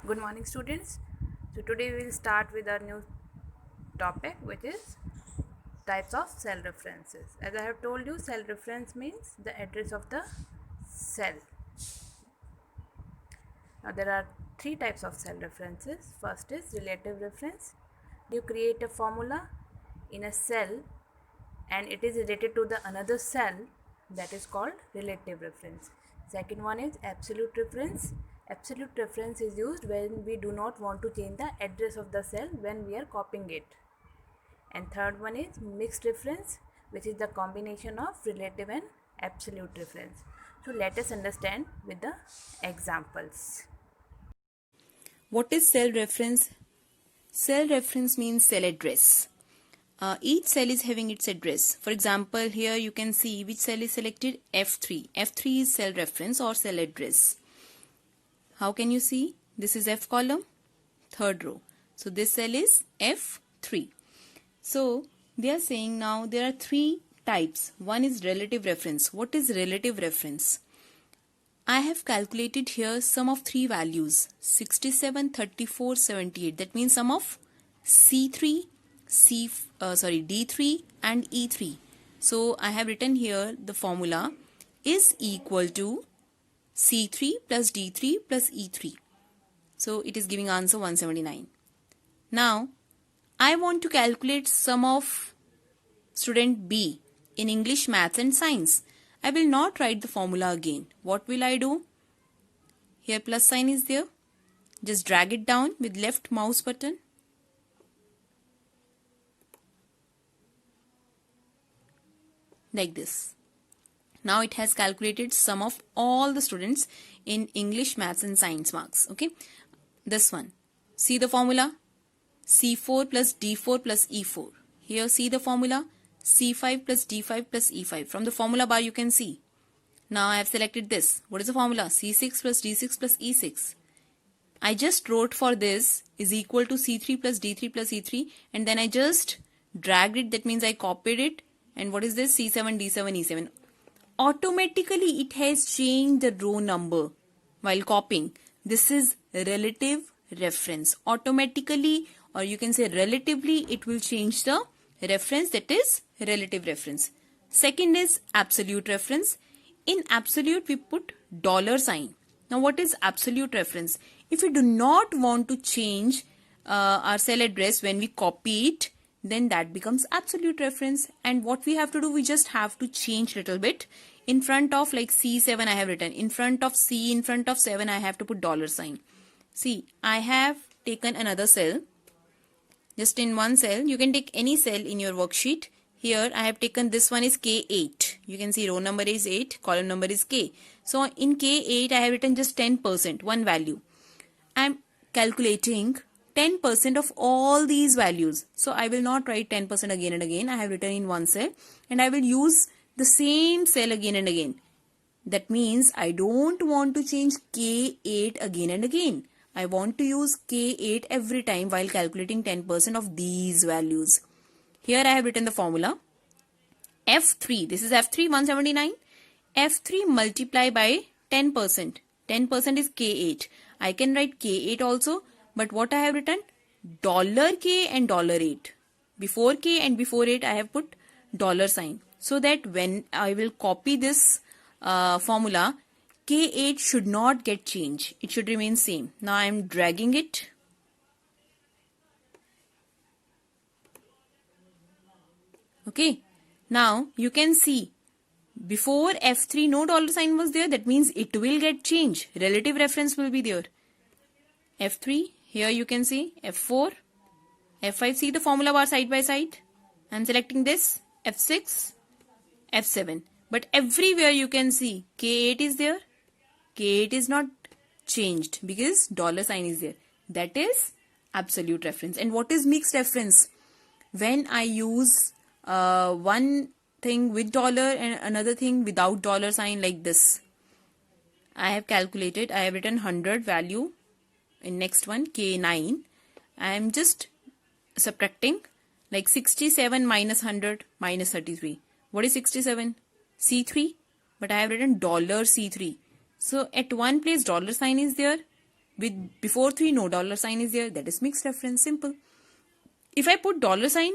Good morning, students. So today we will start with our new topic, which is types of cell references. As I have told you, cell reference means the address of the cell. Now there are three types of cell references. First is relative reference. You create a formula in a cell and it is related to the another cell, that is called relative reference. Second one is absolute reference. Absolute reference is used when we do not want to change the address of the cell when we are copying it. And third one is mixed reference, which is the combination of relative and absolute reference. So let us understand with the examples. What is cell reference? Cell reference means cell address. Each cell is having its address. For example, here you can see which cell is selected, F3. F3 is cell reference or cell address. How can you see? This is F column, third row. So this cell is F3. So they are saying now there are three types. One is relative reference. What is relative reference? I have calculated here sum of three values, 67, 34, 78. That means sum of C3, D3 and E3. So I have written here the formula is equal to C3 plus D3 plus E3. So it is giving answer 179. Now I want to calculate sum of student B in English, Maths and Science. I will not write the formula again. What will I do? Here plus sign is there. Just drag it down with left mouse button. Like this. Now it has calculated sum of all the students in English, Maths and Science marks. Okay. This one. See the formula? C4 plus D4 plus E4. Here see the formula? C5 plus D5 plus E5. From the formula bar you can see. Now I have selected this. What is the formula? C6 plus D6 plus E6. I just wrote for this is equal to C3 plus D3 plus E3 and then I just dragged it. That means I copied it. And what is this? C7, D7, E7. Automatically it has changed the row number while copying. This is relative reference. Automatically, or you can say relatively, it will change the reference, that is relative reference. Second is absolute reference. In absolute we put dollar sign. Now what is absolute reference? If we do not want to change our cell address when we copy it, then that becomes absolute reference. And what we have to do, we just have to change little bit. In front of like C7 I have written, in front of C, in front of 7 I have to put dollar sign. See, I have taken another cell. Just in one cell, you can take any cell in your worksheet. Here I have taken this one is K8. You can see row number is 8, column number is K. So in K8 I have written just 10%, one value. I am calculating 10% of all these values. So I will not write 10% again and again. I have written in one cell and I will use the same cell again and again. That means I don't want to change K8 again and again. I want to use K8 every time while calculating 10% of these values. Here I have written the formula. F3, this is F3 179. F3 multiply by 10%. 10% is K8. I can write K8 also, but what I have written? $K and $8. Before K and before 8 I have put dollar sign. So that when I will copy this formula, K8 should not get changed. It should remain same. Now I am dragging it. Okay. Now you can see before F3 no dollar sign was there. That means it will get changed. Relative reference will be there. F3. Here you can see F4. F5. See the formula bar side by side. I am selecting this. F6. F7. But everywhere you can see K8 is there. K8 is not changed because dollar sign is there. That is absolute reference. And what is mixed reference? When I use one thing with dollar and another thing without dollar sign, like this. I have calculated, I have written 100 value in next one, K9. I am just subtracting like 67 minus 100 minus 33. What is 67? C3. But I have written $C3. So at one place dollar sign is there with before 3 no dollar sign is there, that is mixed reference. Simple. If I put dollar sign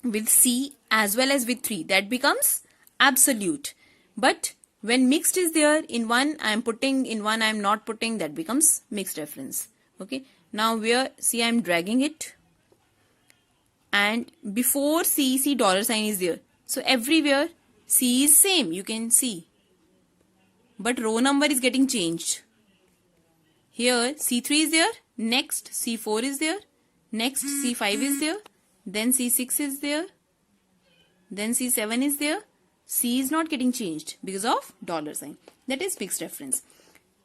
with C as well as with 3, that becomes absolute. But when mixed is there, in one I am putting, in one I am not putting, that becomes mixed reference. Okay. Now where see I am dragging it, and before C dollar sign is there. So everywhere C is same, you can see. But row number is getting changed. Here C3 is there, next C4 is there, next C5 is there, then C6 is there, then C7 is there. C is not getting changed because of dollar sign. That is mixed reference.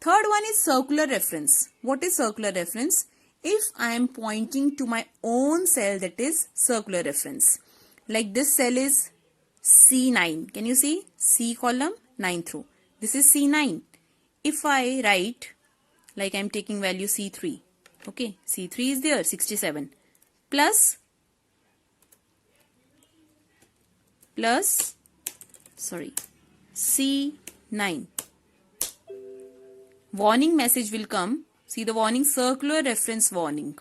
Third one is circular reference. What is circular reference? If I am pointing to my own cell, that is circular reference. Like this cell is C9. Can you see? C column, 9th row. This is C9. If I write, like I am taking value C3. Okay, C3 is there, 67. Plus, C9. Warning message will come. See the warning, circular reference warning.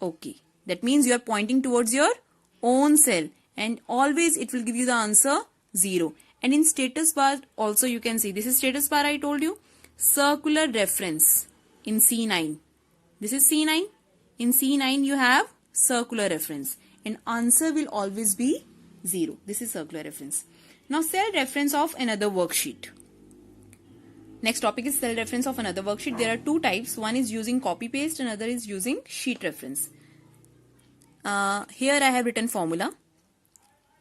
Okay, that means you are pointing towards your own cell, and always it will give you the answer 0. And in status bar also you can see, this is status bar I told you, circular reference in C9. This is C9. In C9 you have circular reference, and answer will always be 0. This is circular reference. Now cell reference of another worksheet. Next topic is cell reference of another worksheet. There are two types. One is using copy paste, another is using sheet reference. Here I have written formula.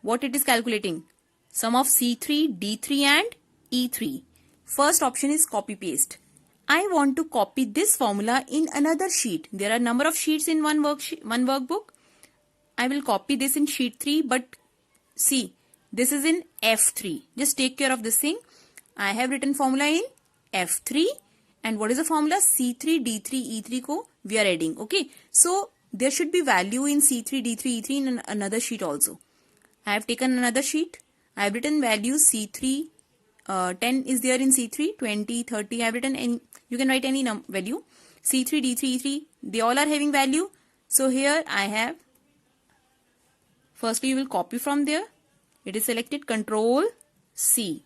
What it is calculating? Sum of C3, D3 and E3. First option is copy paste. I want to copy this formula in another sheet. There are number of sheets in one workbook. I will copy this in sheet 3, but see, this is in F3. Just take care of this thing. I have written formula in F3, and what is the formula? C3, D3, E3 ko we are adding. Okay, so there should be value in C3, D3, E3 in another sheet also. I have taken another sheet. I have written value C3, 10 is there in C3, 20, 30. I have written any, you can write any value. C3, D3, E3, they all are having value. So here I have, firstly you will copy from there. It is selected, Control C.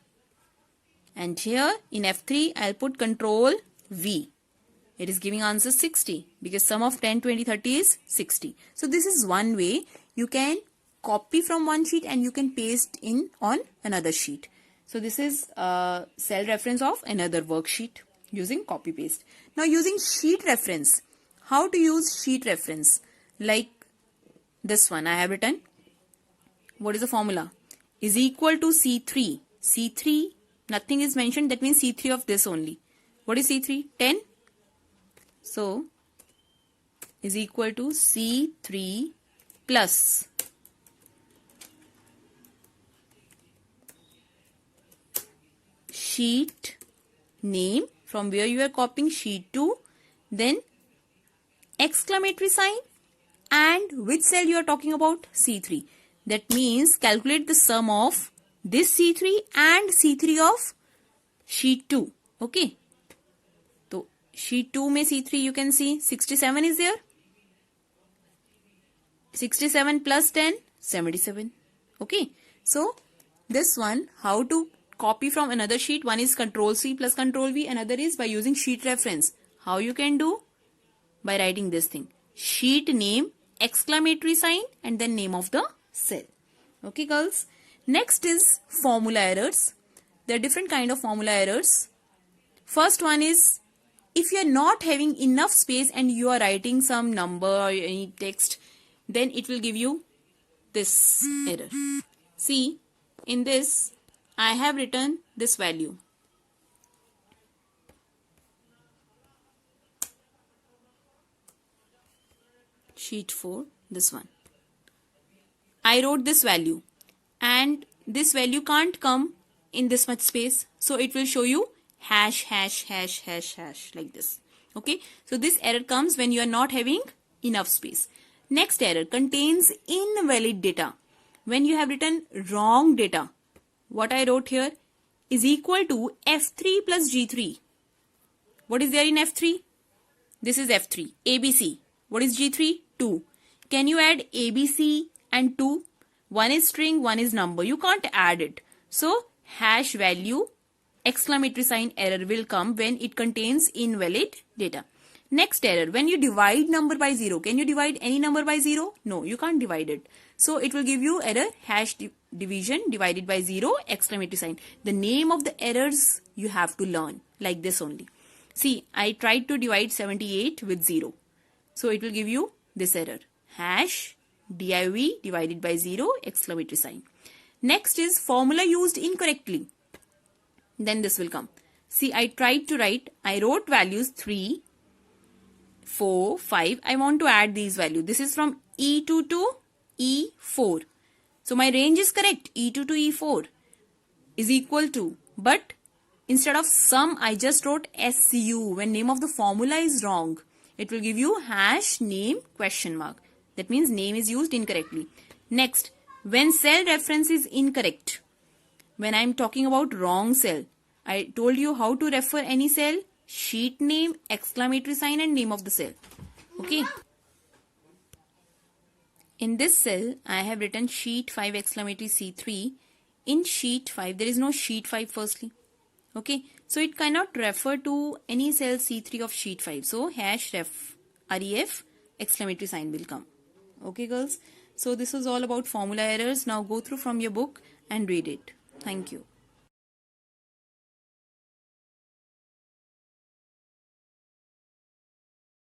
And here in F3, I'll put Control V. It is giving answer 60 because sum of 10, 20, 30 is 60. So this is one way you can copy from one sheet and you can paste in on another sheet. So this is cell reference of another worksheet using copy paste. Now using sheet reference. How to use sheet reference? Like this one I have written. What is the formula? Is equal to C3. C3, nothing is mentioned, that means C3 of this only. What is C3? 10. So, is equal to C3 plus sheet name, from where you are copying sheet 2, then exclamatory sign, and which cell you are talking about? C3. That means calculate the sum of this C3 and C3 of sheet 2. Okay. So sheet 2 mein C3 you can see 67 is there. 67 plus 10, 77. Okay. So this one, how to copy from another sheet? One is Control C plus Control V. Another is by using sheet reference. How you can do? By writing this thing. Sheet name, exclamatory sign, and then name of the cell. Okay girls. Next is formula errors. There are different kind of formula errors. First one is, if you are not having enough space and you are writing some number or any text, then it will give you this error. See, in this I have written this value. Sheet 4, this one. I wrote this value, and this value can't come in this much space, so it will show you hash hash hash hash hash like this. Okay, so this error comes when you are not having enough space. Next error, contains invalid data. When you have written wrong data, what I wrote here is equal to F3 plus G3. What is there in F3? This is F3. ABC. What is G3? 2. Can you add ABC and 2? One is string, one is number. You can't add it. So, hash value exclamatory sign error will come when it contains invalid data. Next error, when you divide number by 0. Can you divide any number by 0? No, you can't divide it. So, it will give you error hash division divided by 0 exclamatory sign. The name of the errors you have to learn like this only. See, I tried to divide 78 with 0. So, it will give you this error. Hash div divided by 0 exclamatory sign. Next is formula used incorrectly. Then this will come. See, I wrote values 3, 4, 5. I want to add these values. This is from E2 to E4. So my range is correct. E2 to E4 is equal to. But instead of sum, I just wrote SU. When name of the formula is wrong, it will give you hash name question mark. That means name is used incorrectly. Next, when cell reference is incorrect. When I am talking about wrong cell, I told you how to refer any cell. Sheet name, exclamatory sign and name of the cell. Okay. In this cell, I have written sheet 5 exclamatory C3. In sheet 5, there is no sheet 5 firstly. Okay. So it cannot refer to any cell C3 of sheet 5. So hash ref exclamatory sign will come. Okay girls. So this was all about formula errors. Now go through from your book and read it. Thank you.